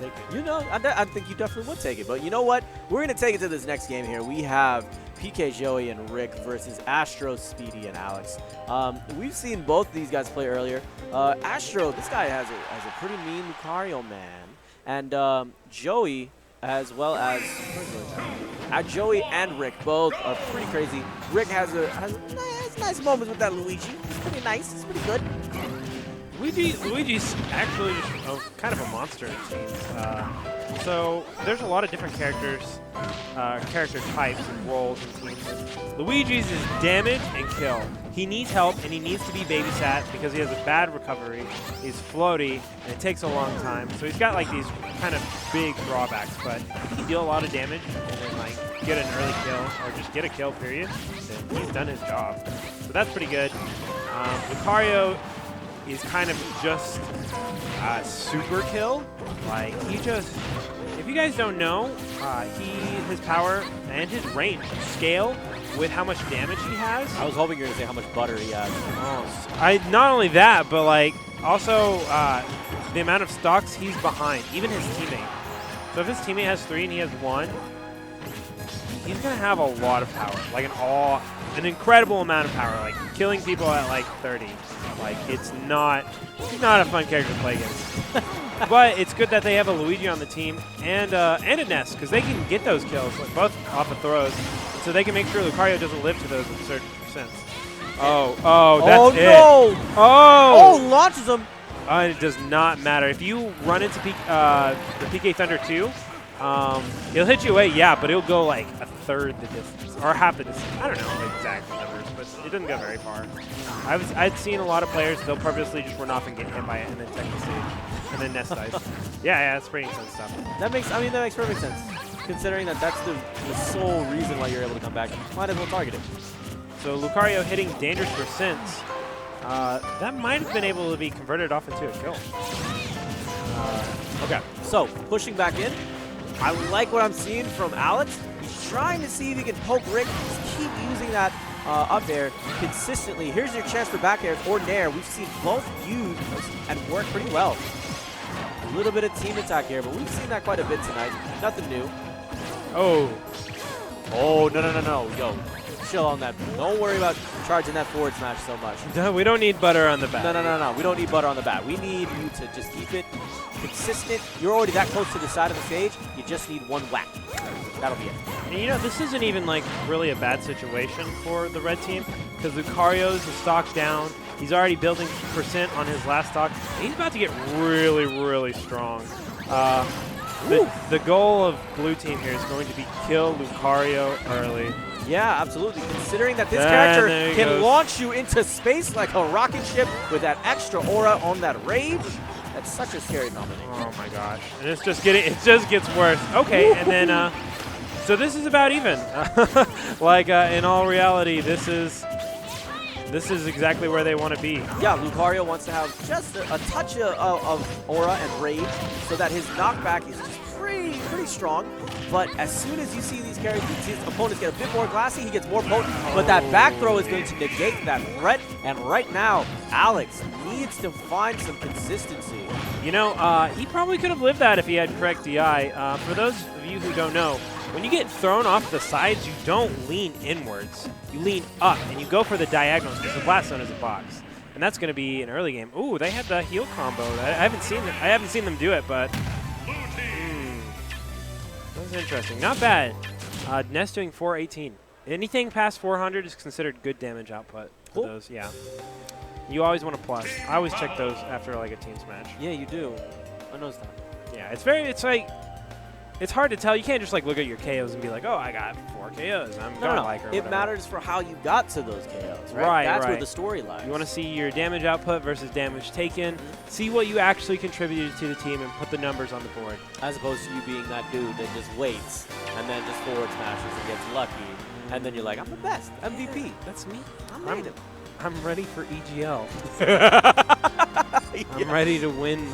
take it. You know, I think you definitely would take it. But you know what? We're going to take it to this next game here. We have PKJoey and Rick versus Astro, Speedy, and Alex. We've seen both of these guys play earlier. Astro, this guy has a pretty mean Lucario, man. And Joey, as well as Joey and Rick, both are pretty crazy. Rick has nice moments with that Luigi. It's pretty nice. It's pretty good. Luigi's actually just kind of a monster, it seems. So there's a lot of different character types and roles and teams. Luigi's is damage and kill. He needs help and he needs to be babysat because he has a bad recovery. He's floaty and it takes a long time. So he's got like these kind of big drawbacks, but he can deal a lot of damage and then like get an early kill or just get a kill period. Then he's done his job. So that's pretty good. Lucario is kind of just a super kill. Like he just, if you guys don't know, his power and his range scale with how much damage he has. I was hoping you were going to say how much butter he has. Oh, not only that, but like also the amount of stocks he's behind, even his teammate. So if his teammate has 3 and he has 1, he's gonna have a lot of power, like an incredible amount of power, like killing people at like 30. Like he's not a fun character to play against. But it's good that they have a Luigi on the team and a Ness, because they can get those kills, like both off of throws, so they can make sure Lucario doesn't live to those in certain percents. Oh, that's it. No! Oh, launches him. It does not matter. If you run into the PK Thunder 2, he'll hit you away, yeah, but it'll go like a third the distance, or half the distance. I don't know the exact numbers, but it doesn't go very far. I'd seen a lot of players, they'll purposely just run off and get hit by it and then tech the stage, and then nest dice. Yeah, that's pretty intense stuff. That makes perfect sense. Considering that's the sole reason why you're able to come back, might as well target it. So Lucario hitting dangerous percents. That might have been able to be converted off into a kill. Okay, so pushing back in. I like what I'm seeing from Alex. He's trying to see if he can poke Rick. Just keep using that up air consistently. Here's your chance for back airs or nair. We've seen both used and work pretty well. A little bit of team attack here, but we've seen that quite a bit tonight. Nothing new. Oh, no. Yo, chill on that. Don't worry about charging that forward smash so much. we don't need butter on the bat. No. We don't need butter on the bat. We need you to just keep it consistent. You're already that close to the side of the stage. You just need one whack. That'll be it. And you know, this isn't even like really a bad situation for the red team because Lucario's is stock down. He's already building percent on his last stock. He's about to get really, really strong. The goal of blue team here is going to be kill Lucario early. Yeah, absolutely. Considering that this character can launch you into space like a rocket ship with that extra aura on that rage, that's such a scary combination. Oh my gosh! And it just gets worse. Okay, and then so this is about even. In all reality, this is exactly where they want to be. Yeah, Lucario wants to have just a touch of aura and rage so that his knockback is just pretty strong. But as soon as you see these characters, his opponents get a bit more glassy, he gets more potent. But that back throw is going to negate that threat. And right now, Alex needs to find some consistency. You know, he probably could have lived that if he had correct DI. For those of you who don't know, when you get thrown off the sides, you don't lean inwards. You lean up, and you go for the diagonals because the blast zone is a box. And that's going to be an early game. Ooh, they had the heal combo. I haven't seen them do it, but that's interesting. Not bad. Ness doing 418. Anything past 400 is considered good damage output for those. Yeah. You always want a plus. I always check those after like a team's match. Yeah, you do. I noticed that. Yeah, it's hard to tell. You can't just like look at your KOs and be like, oh, I got 4 KOs. I'm godlike or whatever. It matters for how you got to those KOs, right? That's where the story lies. You want to see your damage output versus damage taken. See what you actually contributed to the team and put the numbers on the board. As opposed to you being that dude that just waits and then just forward smashes and gets lucky. And then you're like, I'm the best. MVP. That's me. I'm ready for EGL. I'm ready to win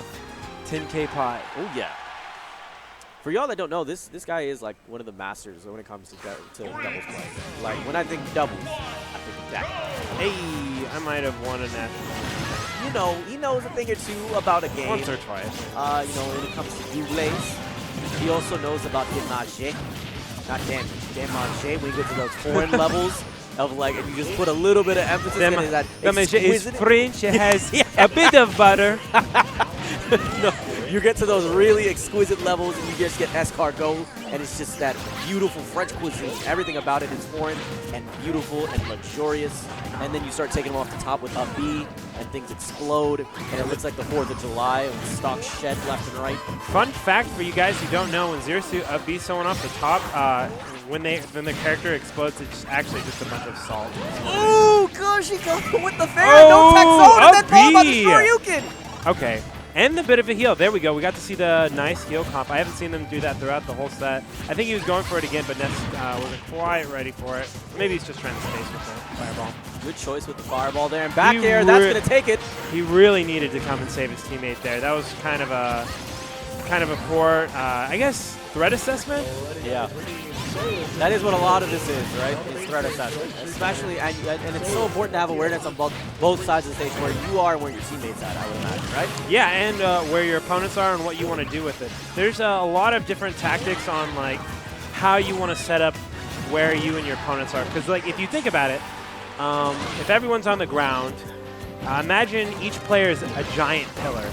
10K pot. Oh, yeah. For y'all that don't know, this guy is like one of the masters when it comes to doubles play. Like when I think doubles, I think that. Hey, I might have won a national. you know, he knows a thing or two about a game. Once or twice. You know, when it comes to doubles. He also knows about damage. Not damage, damage. When you get to those foreign levels of like, and you just put a little bit of emphasis in it, that Damage is exquisite- French. It has a bit of butter. No, you get to those really exquisite levels and you just get escargot, and it's just that beautiful French cuisine. Everything about it is foreign and beautiful and luxurious. And then you start taking them off the top with a B, and things explode, and it looks like the 4th of July, and stocks shed left and right. Fun fact for you guys who don't know, when Zero Suit upbeats someone off the top, when the character explodes, it's actually just a bunch of salt. Ooh, gosh, he goes with the fair, no tech zone, and then followed by the Shoryuken. Okay. And a bit of a heal. There we go. We got to see the nice heal comp. I haven't seen them do that throughout the whole set. I think he was going for it again, but Ness wasn't quite ready for it. Maybe he's just trying to space with the fireball. Good choice with the fireball there. And back air, that's going to take it. He really needed to come and save his teammate there. That was kind of a poor, I guess, threat assessment. Yeah. That is what a lot of this is, right? It's threat assessment. Especially, and it's so important to have awareness on both sides of the stage, where you are and where your teammates at, I would imagine, right? Yeah, and where your opponents are and what you want to do with it. There's a lot of different tactics on like how you want to set up where you and your opponents are. Because like if you think about it, if everyone's on the ground, imagine each player is a giant pillar.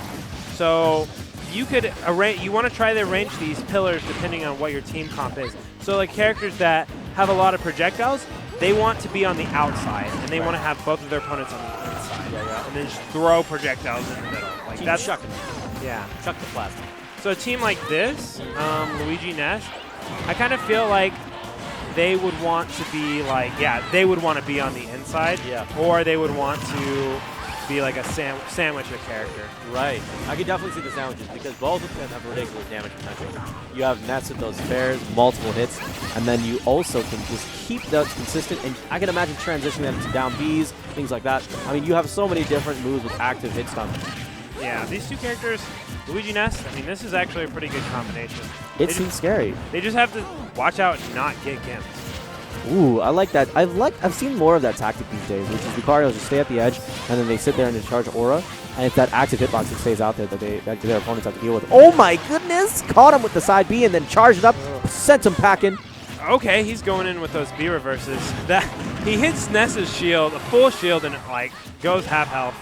So you could arrange. You want to try to arrange these pillars depending on what your team comp is. So like characters that have a lot of projectiles, they want to be on the outside, and they want to have both of their opponents on the inside. Yeah. And then just throw projectiles in the middle. Like Keep that's chucking. Yeah. Chuck the plastic. So a team like this, Luigi Ness, I kind of feel like they would want to be like, they would want to be on the inside, or they would want to be like a sandwich a character. Right. I could definitely see the sandwiches because both of them have ridiculous damage potential. You have Nets with those fairs, multiple hits, and then you also can just keep that consistent, and I can imagine transitioning them to down Bs, things like that. I mean, you have so many different moves with active hit stun. Yeah, these two characters, Luigi Ness, I mean, this is actually a pretty good combination. It seems scary. They just have to watch out and not get gimped. Ooh, I like that. I've seen more of that tactic these days, which is Lucario just stay at the edge, and then they sit there and they charge Aura, and it's that active hitbox that stays out there that their opponents have to deal with. Oh my goodness! Caught him with the side B and then charged up, sent him packing. Okay, he's going in with those B reverses. He hits Ness's shield, a full shield, and it like goes half health.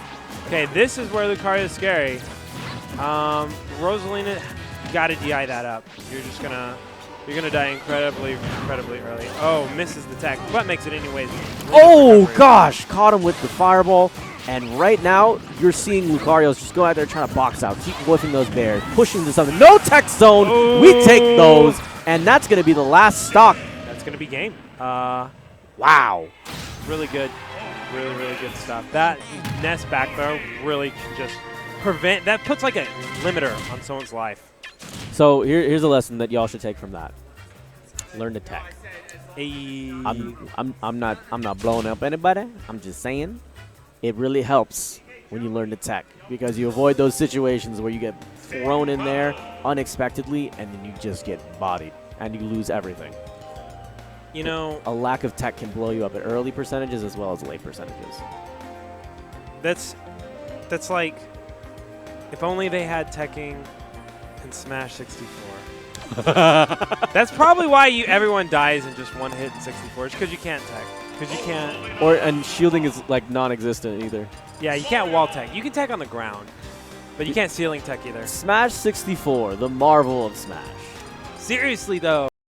Okay, this is where Lucario is scary. Rosalina, got to DI that up. You're gonna die incredibly early. Oh, misses the tech, but makes it anyways. Oh gosh, caught him with the fireball. And right now, you're seeing Lucario's just go out there trying to box out, keep whiffing those bears, pushing to something. No tech zone. Oh. We take those, and that's gonna be the last stock. That's gonna be game. Wow. Really good, really good stuff. That Ness back throw really can just prevent. That puts like a limiter on someone's life. So here's a lesson that y'all should take from that. Learn to tech. Hey. I'm not blowing up anybody. I'm just saying it really helps when you learn to tech, because you avoid those situations where you get thrown in there unexpectedly and then you just get bodied and you lose everything. You know, a lack of tech can blow you up at early percentages as well as late percentages. That's like if only they had teching in Smash 64. That's probably why everyone dies in just one hit in 64. It's because you can't tech. Because you can't. And shielding is like non-existent either. Yeah, you can't wall tech. You can tech on the ground, but you can't ceiling tech either. Smash 64, the marvel of Smash. Seriously though.